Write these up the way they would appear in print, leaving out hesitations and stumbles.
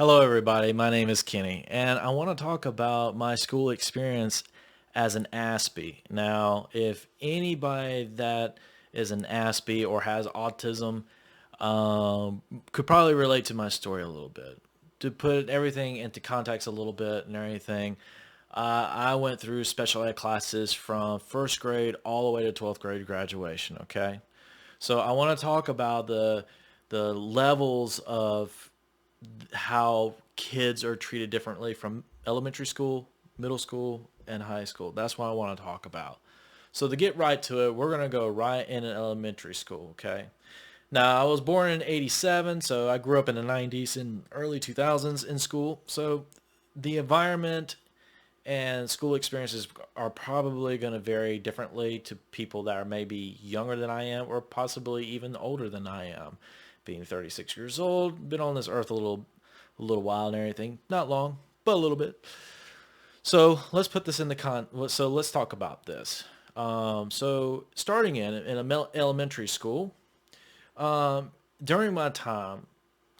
Hello, everybody. My name is Kenny, and I want to talk about my school experience as an Aspie. Now, if anybody that is an Aspie or has autism could probably relate to my story a little bit. To put everything into context a little bit and everything, I went through special ed classes from first grade all the way to 12th grade graduation. Okay, so I want to talk about the levels of how kids are treated differently from elementary school, middle school, and high school. That's what I want to talk about. So to get right to it, we're going to go right in an elementary school, okay? Now, I was born in 87, so I grew up in the 90s and early 2000s in school. So the environment and school experiences are probably going to vary differently to people that are maybe younger than I am or possibly even older than I am. Being 36 years old, been on this earth a little while and everything. Not long, but a little bit. So let's put this in the So let's talk about this. So starting in a elementary school, during my time,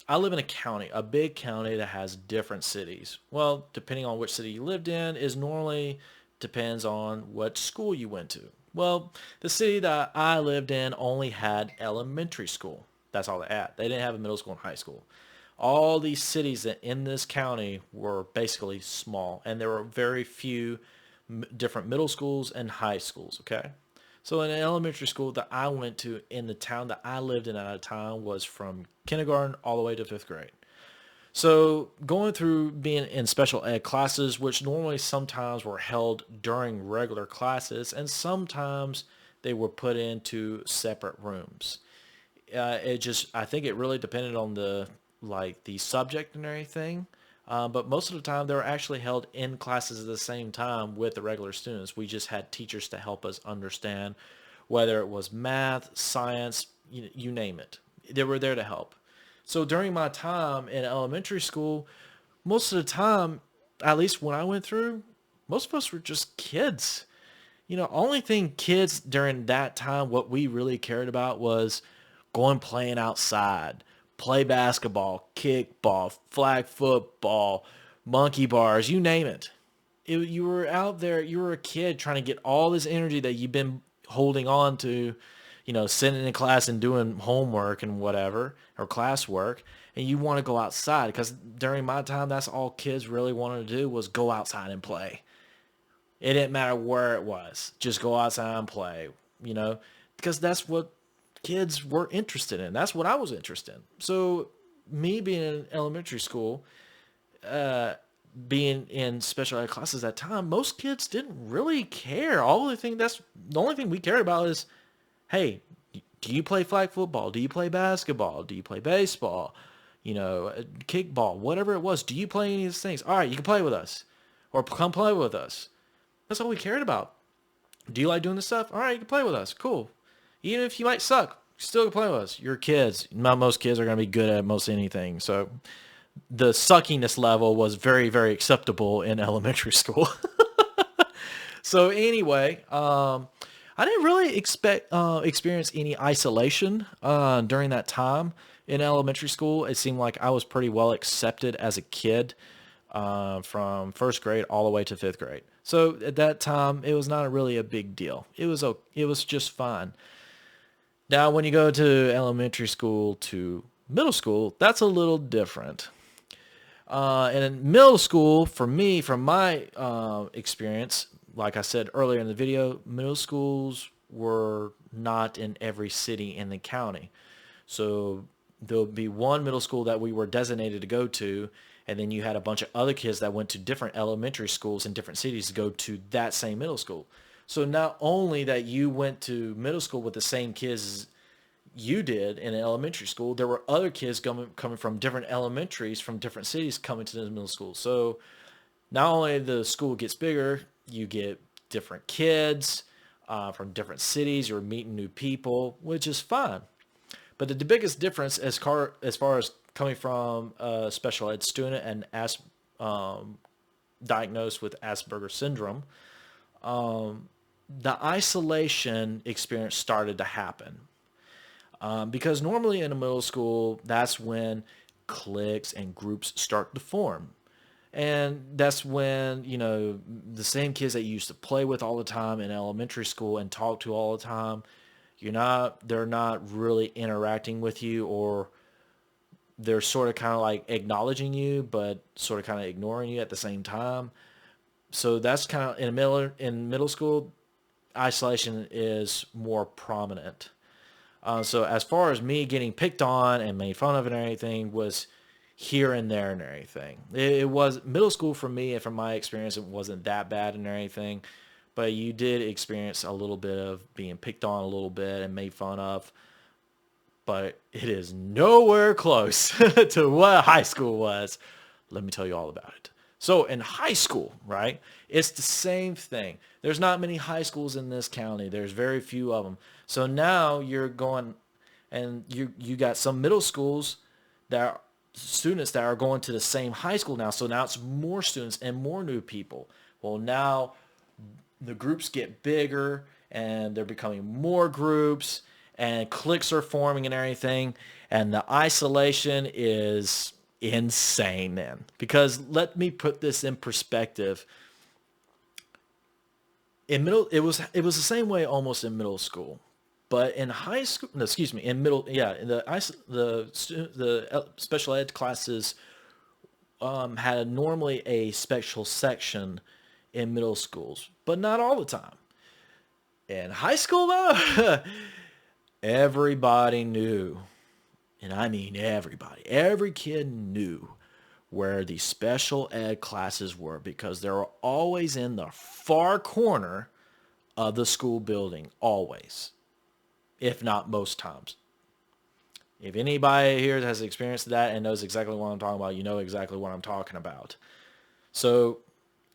I live in a county, a big county that has different cities. Well, depending on which city you lived in, is normally depends on what school you went to. Well, the city that I lived in only had elementary school. That's all they had. They didn't have a middle school and high school. All these cities in this county were basically small, and there were very few different middle schools and high schools. Okay, so in an elementary school that I went to in the town that I lived in at a time was from kindergarten all the way to fifth grade. So going through being in special ed classes, which normally sometimes were held during regular classes, and sometimes they were put into separate rooms. I think it really depended on the subject and everything. But most of the time, they were actually held in classes at the same time with the regular students. We just had teachers to help us understand, whether it was math, science, you name it. They were there to help. So during my time in elementary school, most of the time, at least when I went through, most of us were just kids. Only thing kids during that time, what we really cared about was going playing outside, play basketball, kickball, flag football, monkey bars, you name it. You were out there, you were a kid trying to get all this energy that you've been holding on to, sitting in class and doing homework and whatever, or classwork, and you want to go outside because during my time, that's all kids really wanted to do was go outside and play. It didn't matter where it was. Just go outside and play, you know, because that's what kids were interested in. That's what I was interested in. So me being in elementary school, being in special ed classes at that time, most kids didn't really care. The only thing we cared about is, hey, do you play flag football? Do you play basketball? Do you play baseball? Kickball, whatever it was. Do you play any of these things? All right, you can play with us, or come play with us. That's all we cared about. Do you like doing this stuff? All right, you can play with us. Cool. Even if you might suck, you still can play with us. You're kids. Not most kids are going to be good at most anything. So the suckiness level was very, very acceptable in elementary school. So anyway, I didn't really experience any isolation during that time in elementary school. It seemed like I was pretty well accepted as a kid from first grade all the way to fifth grade. So at that time, it was not really a big deal. It was just fine. Now, when you go to elementary school to middle school, that's a little different. And in middle school, for me, from my experience, like I said earlier in the video, middle schools were not in every city in the county. So there'll be one middle school that we were designated to go to, and then you had a bunch of other kids that went to different elementary schools in different cities to go to that same middle school. So not only that you went to middle school with the same kids you did in elementary school, there were other kids coming from different elementaries from different cities coming to the middle school. So not only the school gets bigger, you get different kids from different cities. You're meeting new people, which is fun. But the biggest difference as far as coming from a special ed student and diagnosed with Asperger's syndrome, the isolation experience started to happen. Because normally in a middle school, that's when cliques and groups start to form. And that's when, the same kids that you used to play with all the time in elementary school and talk to all the time, they're not really interacting with you, or they're sort of kind of like acknowledging you, but sort of kind of ignoring you at the same time. So that's kind of in middle school, isolation is more prominent. So as far as me getting picked on and made fun of and everything was here and there and everything. It was middle school for me, and from my experience, it wasn't that bad and everything. But you did experience a little bit of being picked on a little bit and made fun of. But it is nowhere close to what high school was. Let me tell you all about it. So in high school, right, it's the same thing. There's not many high schools in this county. There's very few of them. So now you're going, and you got some middle schools that are students that are going to the same high school now. So now it's more students and more new people. Well, now the groups get bigger and they're becoming more groups and cliques are forming and everything. And the isolation is insane then. Because let me put this in perspective. It was the same way almost in middle school. But in high school, no, excuse me, in middle, yeah, in the special ed classes had normally a special section in middle schools, but not all the time. In high school, though, everybody knew, and I mean everybody, every kid knew where the special ed classes were, because they were always in the far corner of the school building, always. If not most times. If anybody here has experienced that and knows exactly what I'm talking about, you know exactly what I'm talking about. So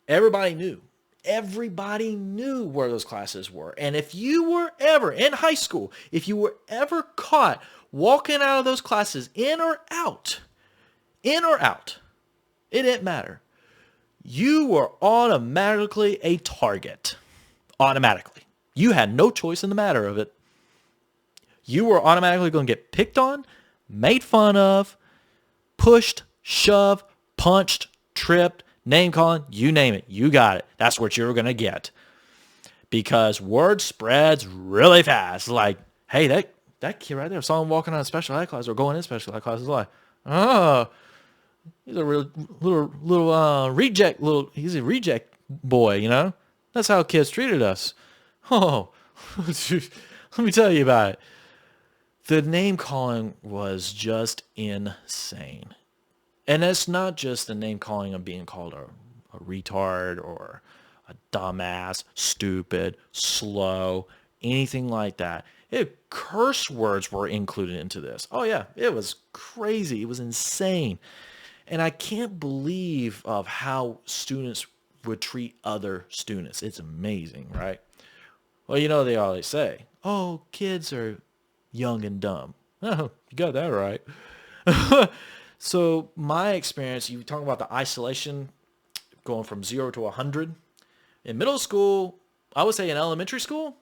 everybody knew. Everybody knew where those classes were. And if you were ever in high school, if you were ever caught walking out of those classes in or out, it didn't matter. You were automatically a target. Automatically. You had no choice in the matter of it. You were automatically going to get picked on, made fun of, pushed, shoved, punched, tripped, name calling, you name it. You got it. That's what you were going to get. Because word spreads really fast. Like, hey, that kid right there saw him walking out of special ed class or going in special ed class. Is like, oh, he's a real little reject. He's a reject boy, That's how kids treated us. Oh, let me tell you about it. The name calling was just insane. And it's not just the name calling of being called a retard or a dumbass, stupid, slow, anything like that. Curse words were included into this. Oh yeah, it was crazy. It was insane. And I can't believe of how students would treat other students. It's amazing, right? Well, they always say, oh, kids are young and dumb. Oh, you got that right. So my experience, you talk about the isolation going from 0 to 100. In middle school, I would say in elementary school,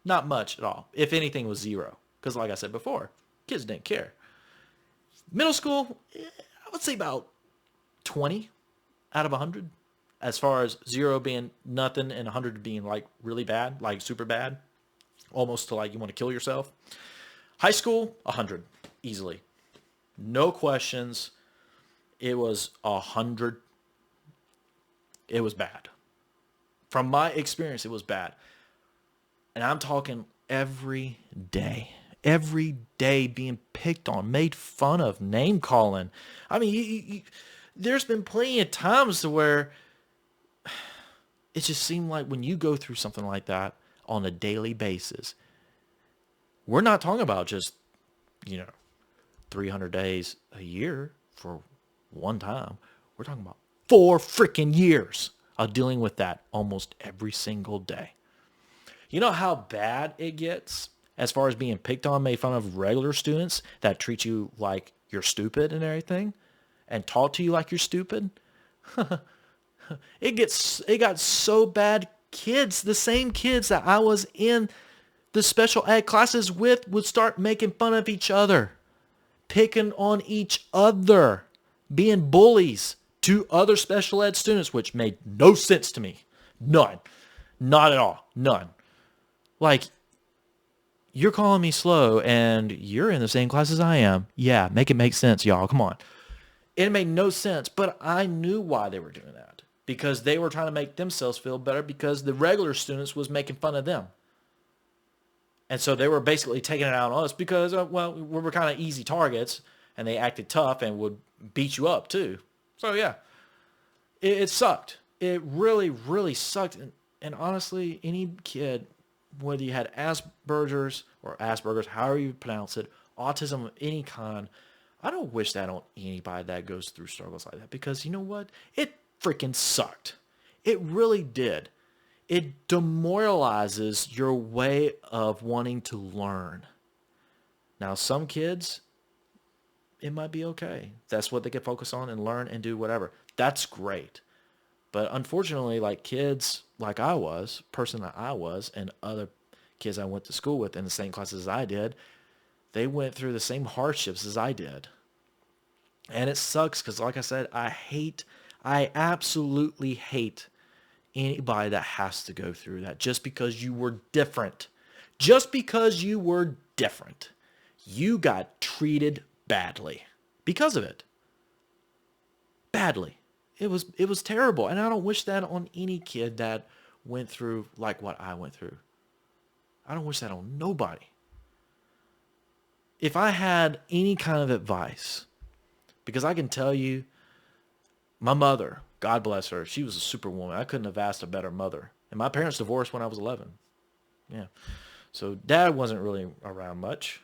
not much at all. If anything, was 0. Because like I said before, kids didn't care. Middle school, I would say about 20 out of 100. As far as 0 being nothing and 100 being like really bad, like super bad. Almost to like you want to kill yourself. High school, 100. Easily. No questions. It was 100. It was bad. From my experience, it was bad. And I'm talking every day. Every day being picked on, made fun of, name calling. I mean, there's been plenty of times to where it just seemed like when you go through something like that on a daily basis, we're not talking about just, 300 days a year for one time. We're talking about 4 freaking years of dealing with that almost every single day. You know how bad it gets as far as being picked on, made fun of regular students that treat you like you're stupid and everything and talk to you like you're stupid? It got so bad. Kids, the same kids that I was in the special ed classes with, would start making fun of each other. picking on each other, being bullies to other special ed students, which made no sense to me. None. Not at all. None. Like, you're calling me slow and you're in the same class as I am. Yeah, make it make sense, y'all. Come on. It made no sense, but I knew why they were doing that. Because they were trying to make themselves feel better because the regular students was making fun of them. And so they were basically taking it out on us because, well, we were kind of easy targets and they acted tough and would beat you up too. So yeah, it sucked. It really, really sucked. And honestly, any kid, whether you had Asperger's, however you pronounce it, autism of any kind, I don't wish that on anybody that goes through struggles like that because you know what? It freaking sucked. It really did. It demoralizes your way of wanting to learn. Now, some kids, it might be okay. That's what they can focus on and learn and do whatever. That's great. But unfortunately, like kids like I was, person that I was, and other kids I went to school with in the same classes as I did, they went through the same hardships as I did. And it sucks because, like I said, I absolutely hate anybody that has to go through that just because you were different. Just because you were different. You got treated badly because of it. Badly. It was terrible. And I don't wish that on any kid that went through like what I went through. I don't wish that on nobody. If I had any kind of advice, because I can tell you, my mother, God bless her, she was a superwoman. I couldn't have asked a better mother. And my parents divorced when I was 11. Yeah. So dad wasn't really around much.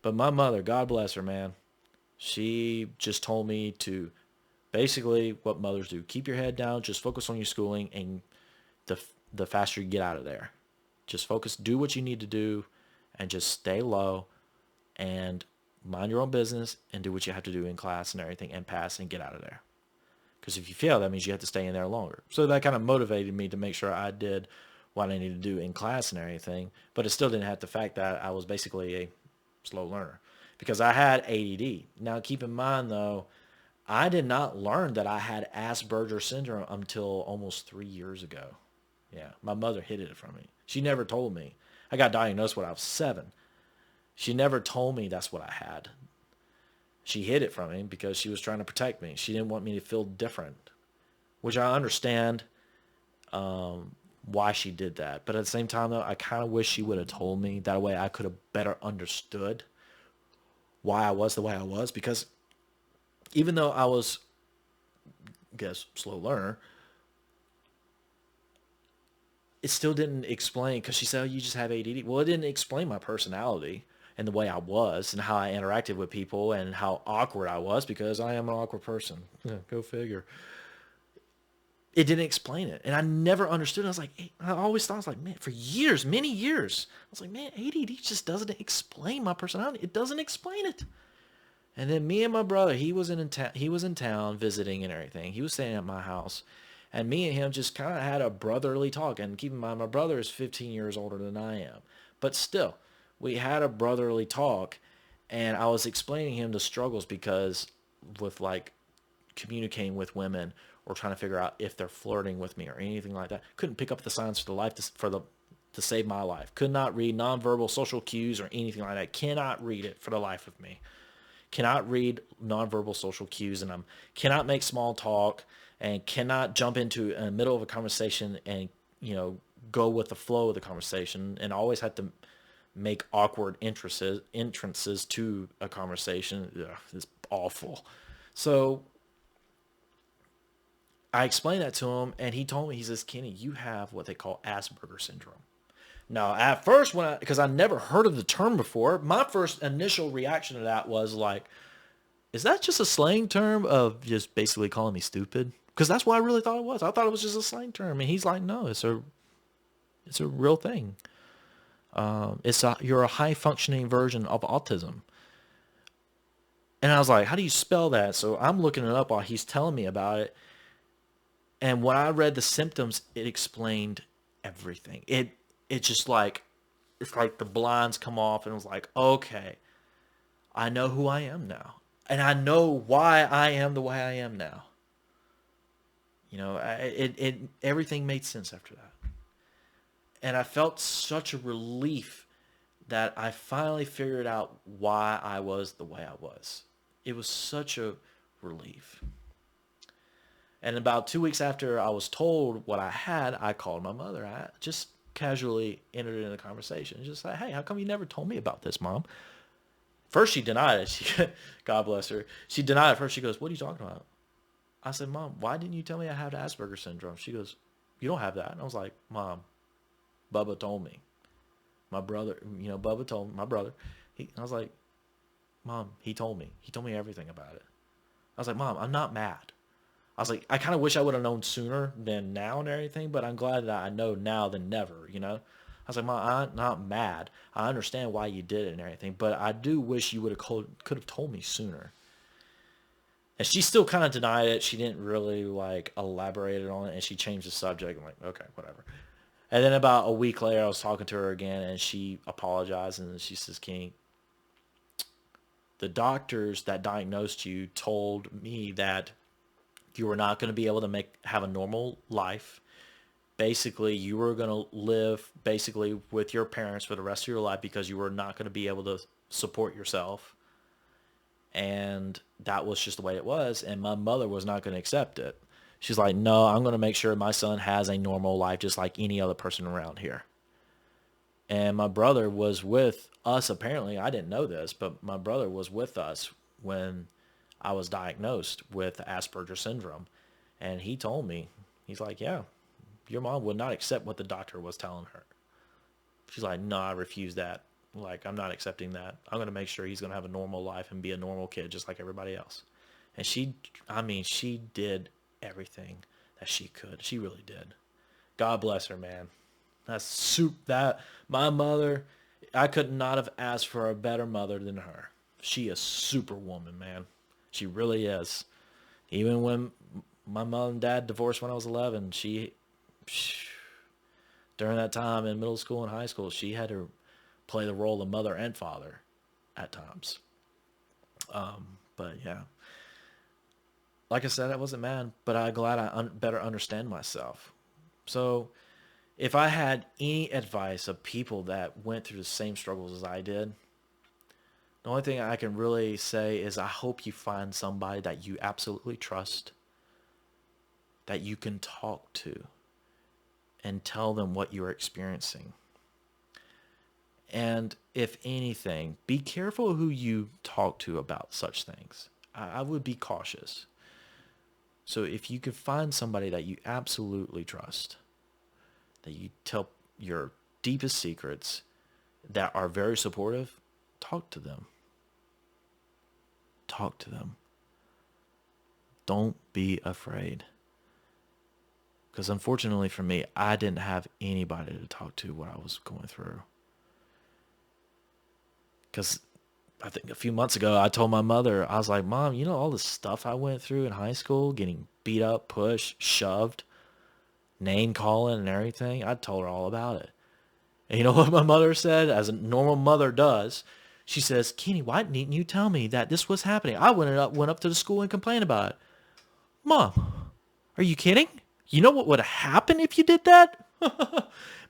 But my mother, God bless her, man, she just told me to basically what mothers do. Keep your head down, just focus on your schooling, and the faster you get out of there. Just focus, do what you need to do, and just stay low and mind your own business and do what you have to do in class and everything and pass and get out of there. Because if you fail, that means you have to stay in there longer. So that kind of motivated me to make sure I did what I needed to do in class and everything. But it still didn't have the fact that I was basically a slow learner because I had ADD. Now, keep in mind, though, I did not learn that I had Asperger's syndrome until almost 3 years ago. Yeah, my mother hid it from me. She never told me. I got diagnosed when I was 7. She never told me that's what I had. She hid it from me because she was trying to protect me. She didn't want me to feel different, which I understand why she did that. But at the same time, though, I kind of wish she would have told me. That way I could have better understood why I was the way I was. Because even though I was, I guess, slow learner, it still didn't explain. Because she said, oh, you just have ADD. Well, it didn't explain my personality and the way I was and how I interacted with people and how awkward I was because I am an awkward person. Yeah, go figure. It didn't explain it. And I never understood. I was like, I always thought, I was like, man, for years, many years, I was like, man, ADD just doesn't explain my personality. It doesn't explain it. And then me and my brother, he was in town visiting and everything. He was staying at my house. And me and him just kind of had a brotherly talk. And keep in mind, my brother is 15 years older than I am. But still, we had a brotherly talk. And I was explaining him the struggles because with like communicating with women or trying to figure out if they're flirting with me or anything like that. Couldn't pick up the signs to save my life. Could not read nonverbal social cues or anything like that. Cannot read it for the life of me. Cannot read nonverbal social cues, and cannot make small talk, and cannot jump into in the middle of a conversation and go with the flow of the conversation, and always have to make awkward entrances to a conversation. Ugh, it's awful. So I explained that to him, and he told me, he says, Kenny, you have what they call Asperger's syndrome. Now, at first, because I never heard of the term before, my first initial reaction to that was like, is that just a slang term of just basically calling me stupid? Because that's what I really thought it was. I thought it was just a slang term. And he's like, no, it's a real thing. You're a high functioning version of autism. And I was like, how do you spell that? So I'm looking it up while he's telling me about it. And when I read the symptoms, it explained everything. It's just like, it's like the blinds come off and it was like, okay, I know who I am now. And I know why I am the way I am now. Everything made sense after that. And I felt such a relief that I finally figured out why I was the way I was. It was such a relief. And about 2 weeks after I was told what I had, I called my mother. I just casually entered into the conversation. Just like, hey, how come you never told me about this, Mom? First, she denied it. God bless her. She denied it first. She goes, what are you talking about? I said, Mom, why didn't you tell me I have Asperger's syndrome? She goes, you don't have that. And I was like, Mom, Bubba told me. My brother, Bubba told me, my brother. I was like, Mom, he told me. He told me everything about it. I was like, Mom, I'm not mad. I was like, I kind of wish I would have known sooner than now and everything, but I'm glad that I know now than never. I was like, Mom, I'm not mad. I understand why you did it and everything, but I do wish you could have told me sooner. And she still kind of denied it. She didn't really like elaborate on it, and she changed the subject. I'm like, okay, whatever. And then about a week later, I was talking to her again, and she apologized, and she says, King, the doctors that diagnosed you told me that you were not going to be able to have a normal life. Basically, you were going to live basically with your parents for the rest of your life because you were not going to be able to support yourself. And that was just the way it was. And my mother was not going to accept it. She's like, no, I'm going to make sure my son has a normal life just like any other person around here. And my brother was with us, apparently. I didn't know this, but my brother was with us when I was diagnosed with Asperger's syndrome. And he told me, he's like, yeah, your mom would not accept what the doctor was telling her. She's like, no, I refuse that. Like, I'm not accepting that. I'm going to make sure he's going to have a normal life and be a normal kid just like everybody else. And she did everything that she could. She really did. God bless her, man. That my mother, I could not have asked for a better mother than her. She is superwoman, man. She really is. Even when my mom and dad divorced when I was 11, during that time in middle school and high school, she had to play the role of mother and father at times. But yeah, like I said, I wasn't mad, but I'm glad I better understand myself. So if I had any advice of people that went through the same struggles as I did, the only thing I can really say is I hope you find somebody that you absolutely trust, that you can talk to and tell them what you're experiencing. And if anything, be careful who you talk to about such things. I would be cautious. So if you could find somebody that you absolutely trust, that you tell your deepest secrets, that are very supportive, talk to them. Talk to them. Don't be afraid. Because unfortunately for me, I didn't have anybody to talk to what I was going through. Because I think a few months ago, I told my mother, I was like, Mom, all the stuff I went through in high school, getting beat up, pushed, shoved, name calling and everything. I told her all about it. And you know what my mother said, as a normal mother does? She says, Kenny, why didn't you tell me that this was happening? I went up to the school and complained about it. Mom, are you kidding? You know what would have happened if you did that?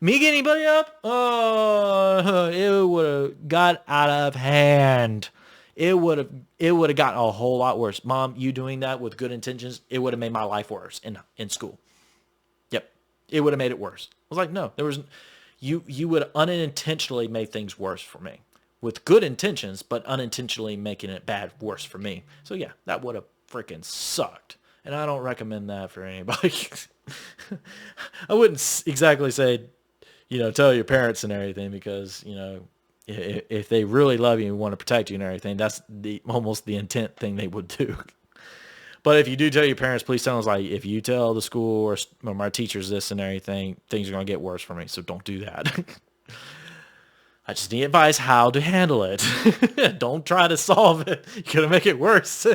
Me getting anybody up? Oh, it would have got out of hand. It would have gotten a whole lot worse. Mom, you doing that with good intentions, it would have made my life worse in school. Yep. It would have made it worse. I was like, no, you would have unintentionally made things worse for me. With good intentions, but unintentionally making it bad worse for me. So yeah, that would have freaking sucked. And I don't recommend that for anybody. I wouldn't exactly say, tell your parents and everything because, if they really love you and want to protect you and everything, that's almost the intent thing they would do. But if you do tell your parents, please tell them, like, if you tell the school or my teachers this and everything, things are going to get worse for me. So don't do that. I just need advice how to handle it. Don't try to solve it. You're going to make it worse.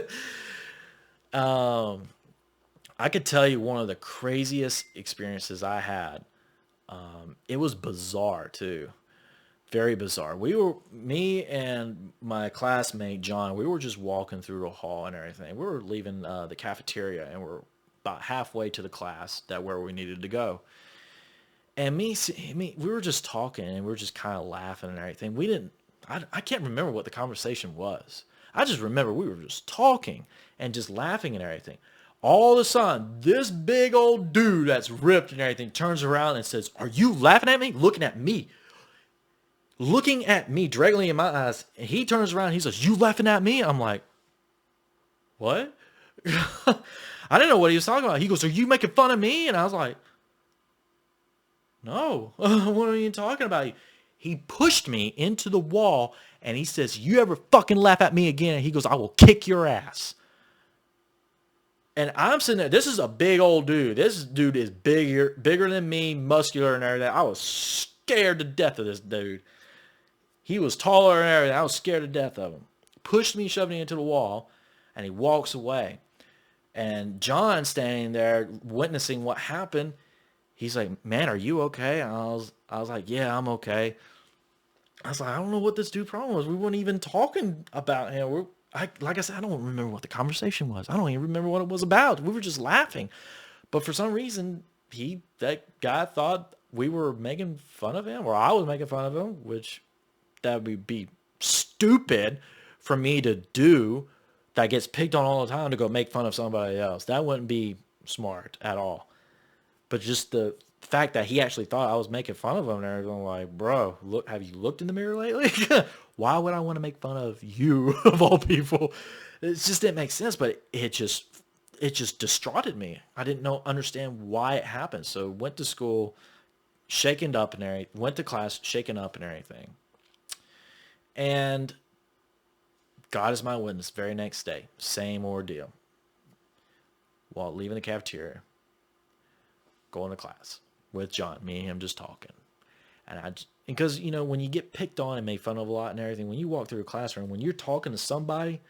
I could tell you one of the craziest experiences I had. It was bizarre too. very bizarre. Me and my classmate John, we were just walking through the hall and everything. We were leaving the cafeteria, and we're about halfway to the class that where we needed to go. And we were just talking, and we were just kind of laughing and everything. I can't remember what the conversation was. I just remember we were just talking and just laughing and everything. All of a sudden, this big old dude that's ripped and everything turns around and says, "Are you laughing at me?" Looking at me directly in my eyes. And he turns around and he says, "You laughing at me?" I'm like, "What?" I didn't know what he was talking about. He goes, "Are you making fun of me?" And I was like, "No, what are you talking about?" He pushed me into the wall and he says, "You ever fucking laugh at me again?" He goes, "I will kick your ass." And I'm sitting there. This is a big old dude. This dude is bigger than me, muscular and everything. I was scared to death of this dude. He was taller and everything. I was scared to death of him. Pushed me, shoved me into the wall, and he walks away. And John standing there witnessing what happened. He's like, "Man, are you okay?" And I was like, "Yeah, I'm okay." I was like, "I don't know what this dude's problem was. We weren't even talking about him. Like I said, I don't remember what the conversation was. I don't even remember what it was about. We were just laughing. But for some reason, that guy thought we were making fun of him, or I was making fun of him, which that would be stupid for me to do. That gets picked on all the time to go make fun of somebody else. That wouldn't be smart at all. But just the fact that he actually thought I was making fun of him and everything, like, bro, look, have you looked in the mirror lately? Why would I want to make fun of you of all people? It just didn't make sense, but it just distraughted me. I didn't understand why it happened. So went to school, shaken up and everything. Went to class, shaken up and everything. And God is my witness. Very next day, same ordeal. While leaving the cafeteria, going to class with John, me and him just talking. Because, when you get picked on and made fun of a lot and everything, when you walk through a classroom, when you're talking to somebody,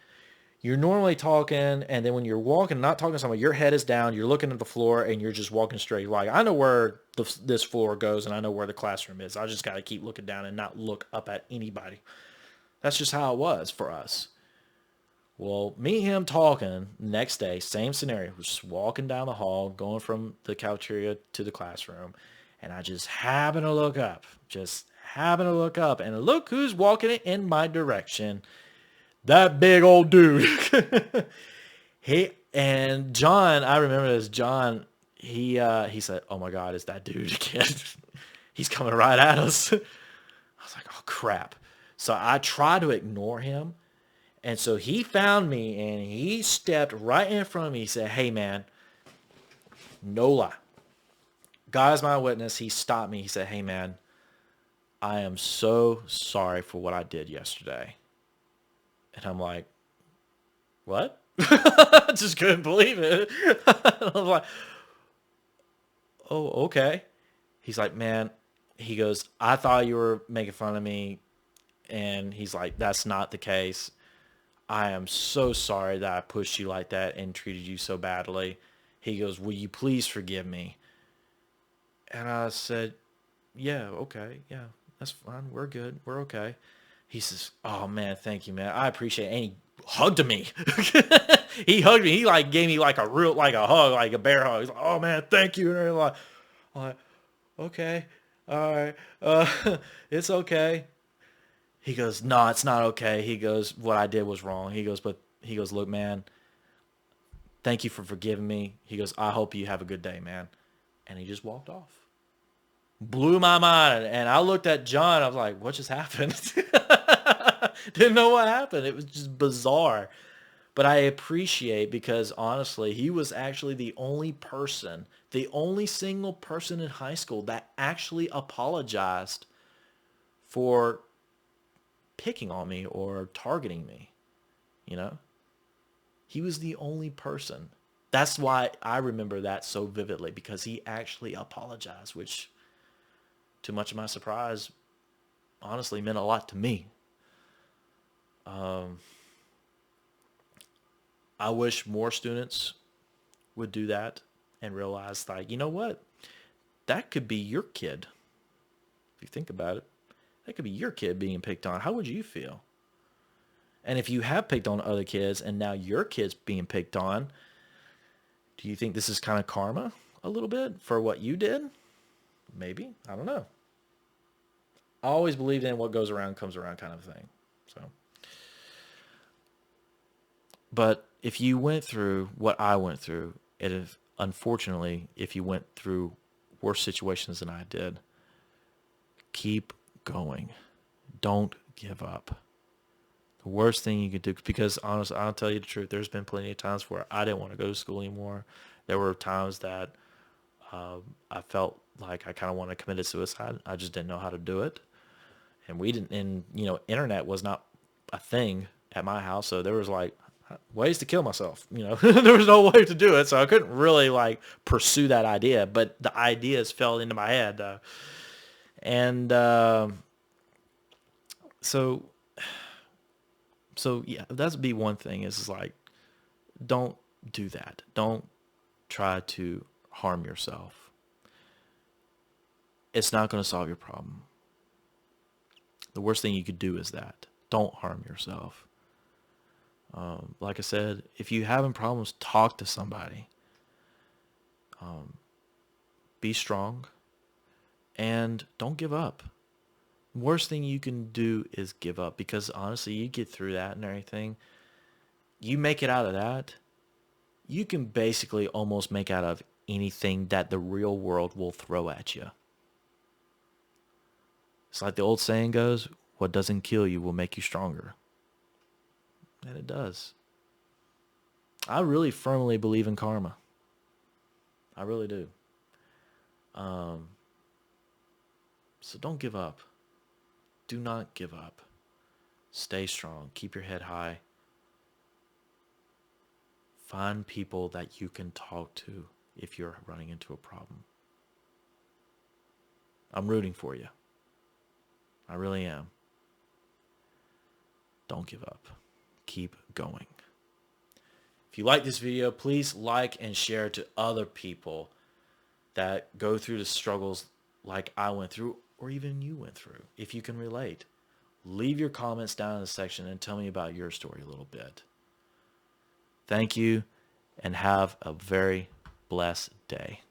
you're normally talking, and then when you're walking, not talking to somebody, your head is down, you're looking at the floor, and you're just walking straight. Like, I know where this floor goes, and I know where the classroom is. I just got to keep looking down and not look up at anybody. That's just how it was for us. Well, me and him talking next day, same scenario. We're just walking down the hall, going from the cafeteria to the classroom. And I just happen to look up. Just happen to look up. And look who's walking in my direction. That big old dude. And John, I remember this. John, he said, "Oh my God, it's that dude again." He's coming right at us. I was like, "Oh crap." So I tried to ignore him. And so he found me and he stepped right in front of me. He said, "Hey man, no lie. God is my witness." He stopped me. He said, "Hey man, I am so sorry for what I did yesterday." And I'm like, "What?" I just couldn't believe it. I was like, "Oh, okay." He's like, "Man," he goes, "I thought you were making fun of me." And he's like, "That's not the case. I am so sorry that I pushed you like that and treated you so badly." He goes, "Will you please forgive me?" And I said, "Yeah, okay. Yeah, that's fine. We're good. We're okay." He says, "Oh man, thank you, man. I appreciate it." And he hugged me. He hugged me. He like gave me like like a hug, like a bear hug. He's like, "Oh man, thank you." And I'm like, "Okay, all right, it's okay." He goes, "No, it's not okay." He goes, "What I did was wrong." He goes, "Look, man, thank you for forgiving me." He goes, "I hope you have a good day, man." And he just walked off. Blew my mind. And I looked at John. I was like, "What just happened?" Didn't know what happened. It was just bizarre. But I appreciate, because honestly, he was actually the only single person in high school that actually apologized for picking on me or targeting me. You know, he was the only person. That's why I remember that so vividly, because he actually apologized, which, to much of my surprise, honestly meant a lot to me. Um, I wish more students would do that and realize, like, you know what? That could be your kid, if you think about it. That could be your kid being picked on. How would you feel? And if you have picked on other kids and now your kid's being picked on, do you think this is kind of karma a little bit for what you did? Maybe. I don't know. I always believed in what goes around comes around kind of thing. So, but if you went through what I went through, unfortunately, if you went through worse situations than I did, keep going. Don't give up. The worst thing you could do, because honestly, I'll tell you the truth, there's been plenty of times where I didn't want to go to school anymore. There were times that I felt like I kind of wanted to commit suicide. I just didn't know how to do it. And we didn't, and internet was not a thing at my house. So there was like ways to kill myself, there was no way to do it. So I couldn't really like pursue that idea, but the ideas fell into my head. And so yeah, that'd be one thing is like, don't do that. Don't try to harm yourself. It's not going to solve your problem. The worst thing you could do is that. Don't harm yourself. Like I said, if you're having problems, talk to somebody. Be strong and don't give up. Worst thing you can do is give up, because honestly, you get through that and everything. You make it out of that. You can basically almost make out of anything that the real world will throw at you. It's like the old saying goes, what doesn't kill you will make you stronger. And it does. I really firmly believe in karma. I really do. So don't give up. Do not give up. Stay strong. Keep your head high. Find people that you can talk to if you're running into a problem. I'm rooting for you. I really am. Don't give up. Keep going. If you like this video, please like and share to other people that go through the struggles like I went through, or even you went through. If you can relate, leave your comments down in the section and tell me about your story a little bit. Thank you, and have a very blessed day.